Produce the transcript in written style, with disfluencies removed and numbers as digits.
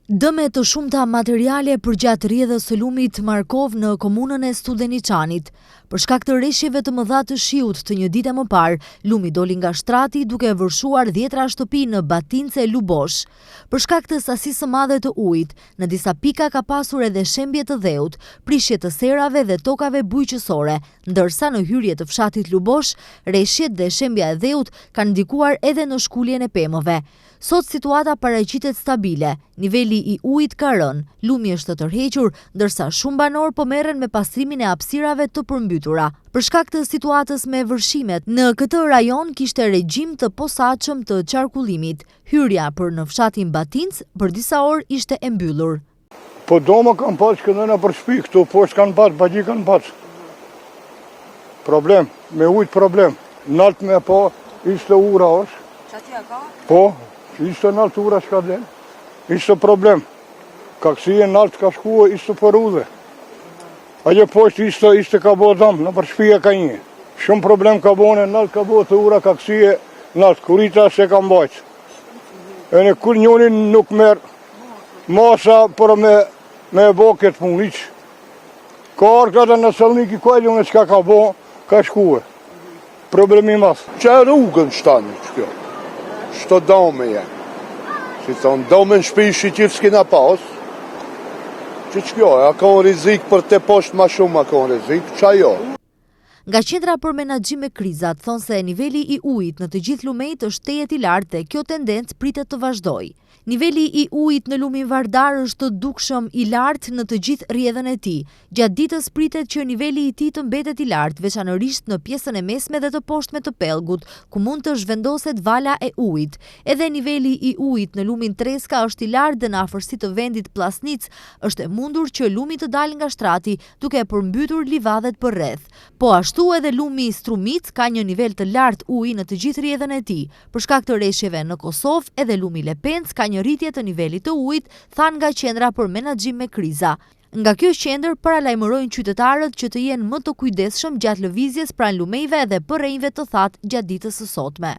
Dëme të shumta materiale përgjatë rrjedhës së lumit Markov në komunën e Studeniçanit. Për shkak të rreshjeve të mëdha të shiut të një dite më parë, lumi doli nga shtrati duke vërshuar 10 shtëpi në Batince e Lubosh. Për shkak të sasisë së madhe të ujit, në disa pika ka pasur edhe shembje të dheut, prishje të serave dhe tokave bujqësore, ndërsa në hyrje të fshatit Lubosh, rreshjet dhe shembja e dheut kanë ndikuar edhe në shkuljen e pemëve. Sot situata paraqitet stabile, niveli i ujit ka rënë, lumi është tërhequr, ndërsa shumë banor po merren me pastrimin e hapësirave të përmbytura. Për shkak të situatës me vërshimet, në këtë rajon kishte regjim të posaçëm të qarkullimit. Hyrja për në fshatin Batinc për disa orë ishte e mbyllur. Po doma kanë pas këndena për shtëpi, këtu poshtë kanë pas, bagji kanë pas. Problem, me ujt problem. Nalt me po, ishte ura është. Çatja ka? Po, ishte nalt ura shka del. Ishte problem. Kaksie nalt ka shkua, ishte për udhe. Aje poshtë ishte ka bo dam, në për shpia ka një. Shumë problem ka bone, nalt ka bo të ura, kaksie nalt, kurita se ka mbajt. E në kur njonin nuk merë masa për me bo këtë punë, iq. Ka arkata në Saloniki Kuajlën e qka ka bo, ka shkua. Problemi mas. Që rrugën shtani që kjo? Shto dome jenë. Si thonë, dome në shpi shqyqirë s'kina pas. Që kjo, a ka në rizik për te poshtë ma shumë a ka në rizik, qa jo? Nga qendra për menaxhim me krizat thonë se niveli i ujit në të gjithë lumejt është tejet i lartë dhe kjo tendencë pritet të vazhdojë. Niveli i ujit në lumin Vardar është të dukshëm i lartë në të gjithë rrjedhën e tij. Gjatë ditës pritet që niveli i tij të mbetet i lartë, veçanërisht në pjesën e mesme dhe të poshtme të pellgut, ku mund të zhvendoset vala e ujit. Edhe niveli i ujit në lumin Treska është i lartë dhe në afërsi të vendit Plasnic është e mundur që lumi të dalë nga shtrati duke përmbytur livadhet përreth. Po ashtu edhe lumi Strumic ka një nivel të lartë uji në të gjithë rrjedhën e tij. Për shkak të rreshjeve në Kosovë, edhe lumi Lepenc ka një rritje të nivelit të ujit, than nga qendra për menaxhim me kriza. Nga kjo qendër paralajmërojnë qytetarët që të jenë më të kujdesshëm gjatë lëvizjes pranë lumejve dhe përrejve të thatë gjatë ditës së sotme.